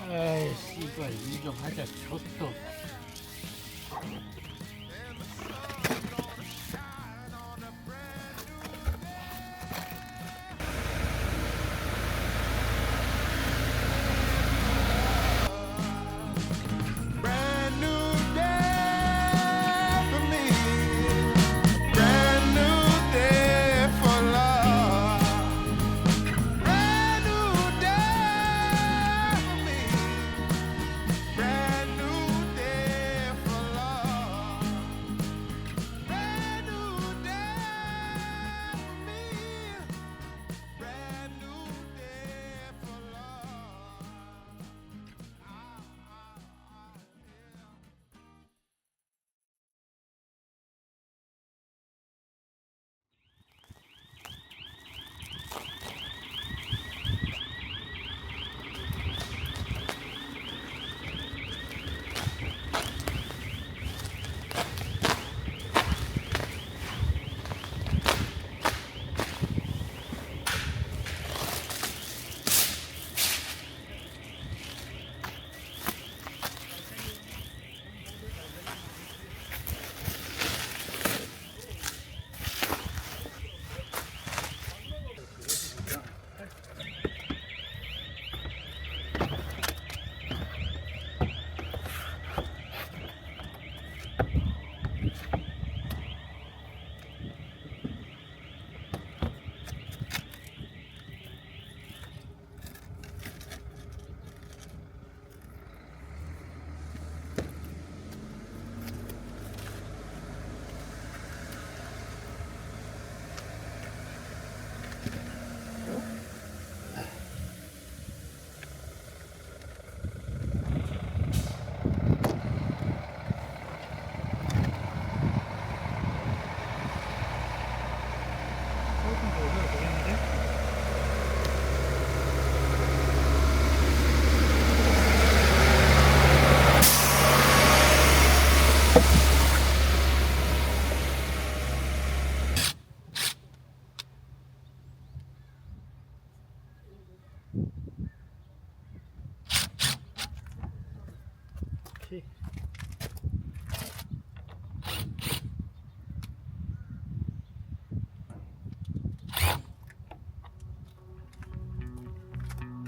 아이 씨발 일 좀 하자 졌어. Brand new day for me. Brand new day for love. Brand new day for me. Brand new day for love. Brand new day for me. Brand new day for love.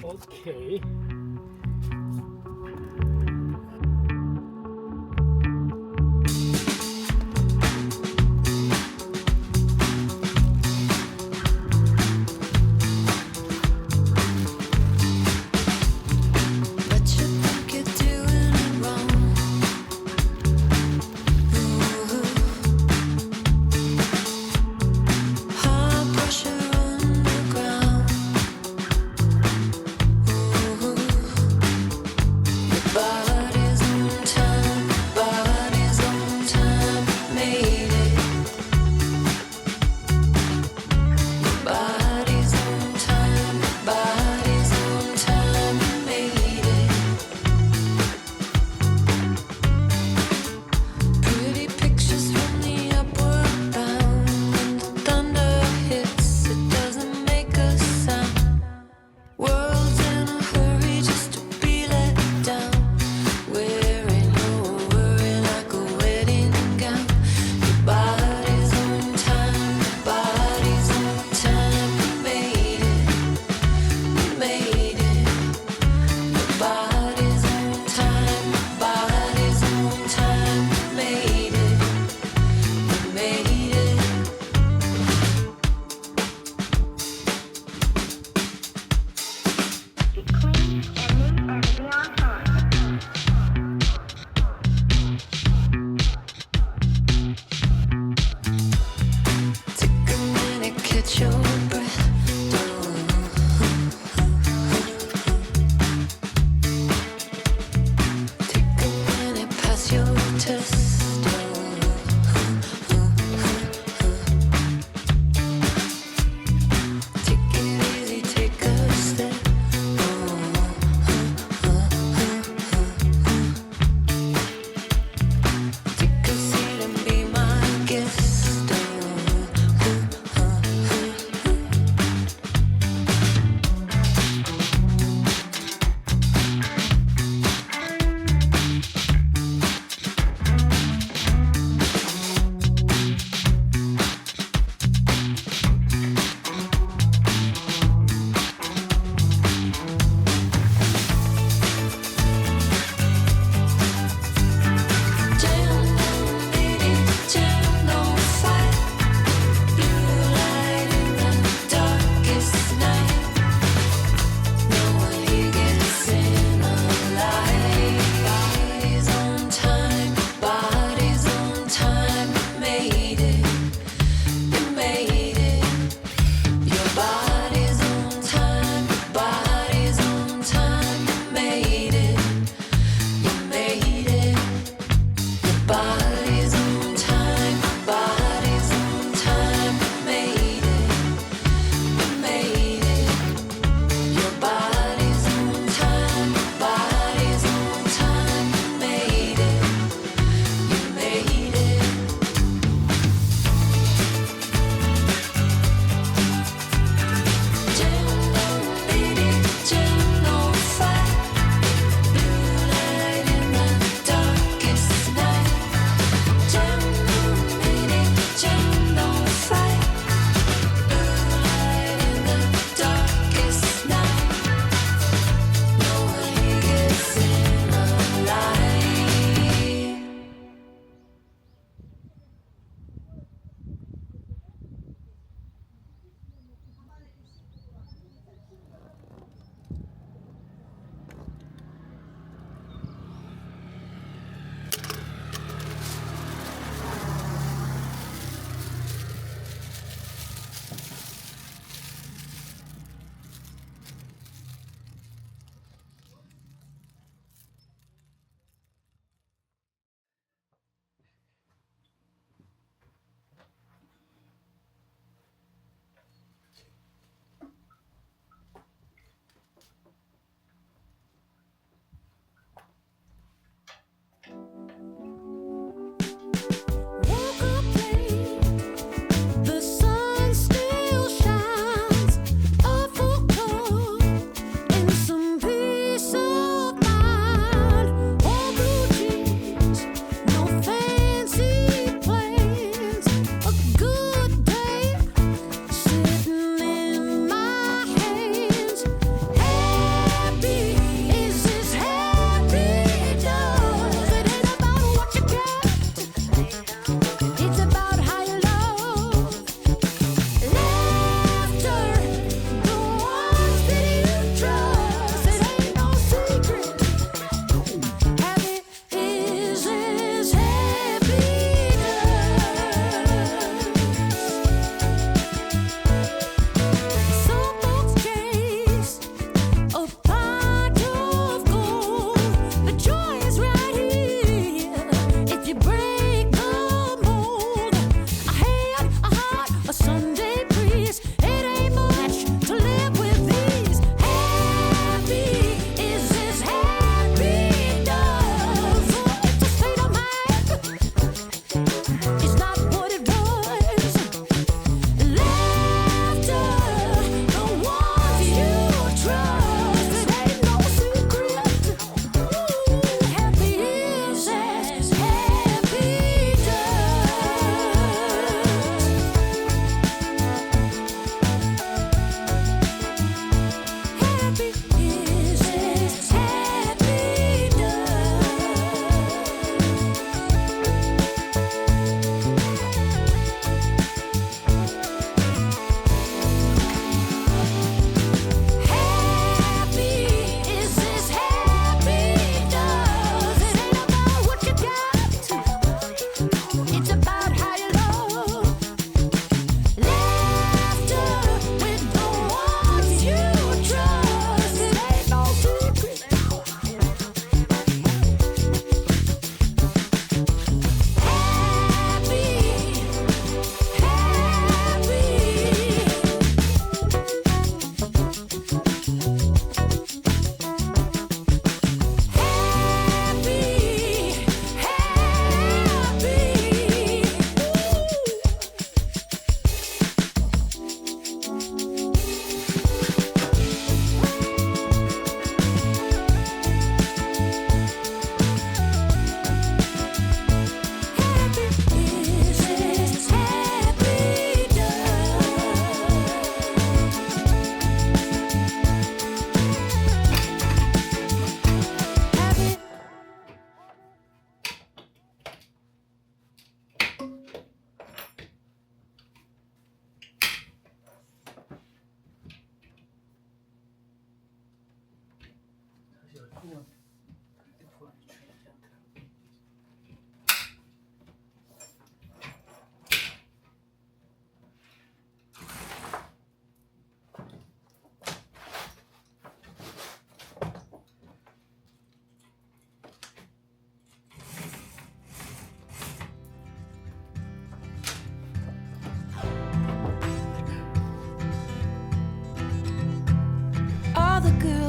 오케이. But you think you're doing it wrong. High pressure underground.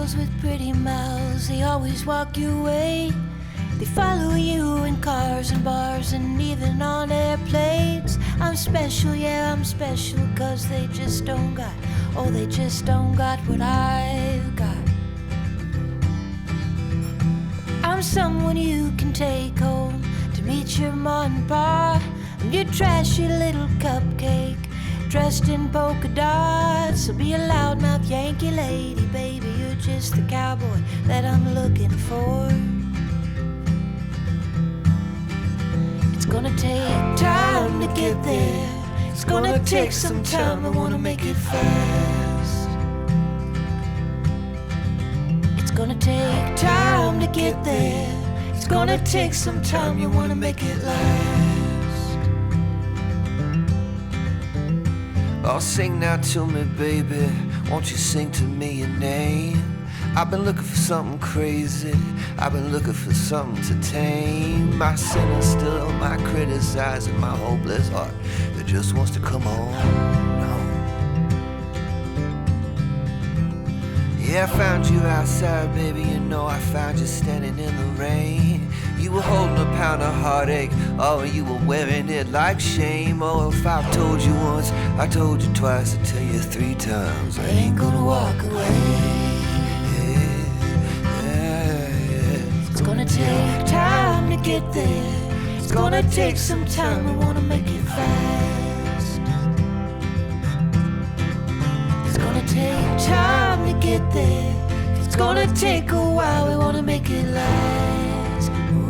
girls with pretty mouths, they always walk your way. They follow you in cars and bars and even on airplanes. I'm special, yeah, I'm special, 'cause they just don't got, oh, they just don't got what I've got. I'm someone you can take home to meet your mom and pa. I'm your trashy little cupcake dressed in polka dots. So be a loudmouth Yankee lady, baby, you're just the cowboy that I'm looking for. It's gonna take time to get there. It's gonna take some time, I wanna make it fast. It's gonna take time to get there. It's gonna take some time, you wanna make it last. Oh, sing now to me, baby. Won't you sing to me your name? I've been looking for something crazy. I've been looking for something to tame my sinner still, my criticizing, my hopeless heart that just wants to come on. Yeah, I found you outside, baby. You know I found you standing in the rain. You were holding a pound of heartache. Oh, and you were wearing it like shame. Oh, if I've told you once, I told you twice, I tell you 3 times, I ain't gonna walk away. It's gonna take time to get there. It's gonna take some time, I wanna make it fast. It's gonna take time to get there. It's gonna take a while, we wanna make it last. Ooh,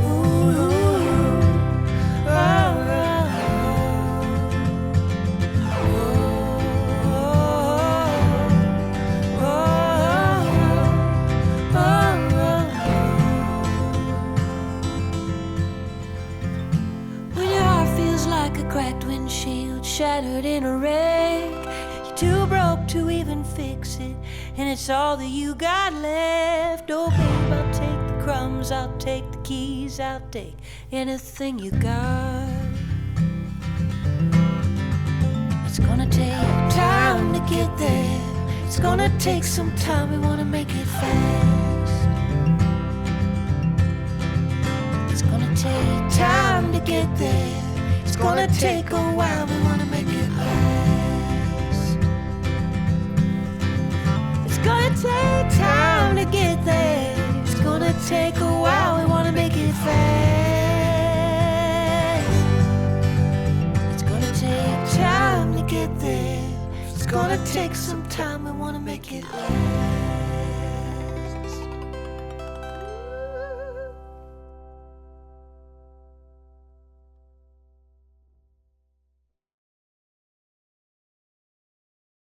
ooh, oh, oh, cracked windshield, shattered in a wreck. You're too broke to even fix it, and it's all that you got left. Oh, babe, I'll take the crumbs, I'll take the keys, I'll take anything you got. It's gonna take time to get there. It's gonna take some time, we wanna make it fast. It's gonna take time to get there. It's gonna take a while, we wanna make it last. It's gonna take time to get there. It's gonna take a while, we wanna make it fast. It's gonna take time to get there. It's gonna take some time, we wanna make it last.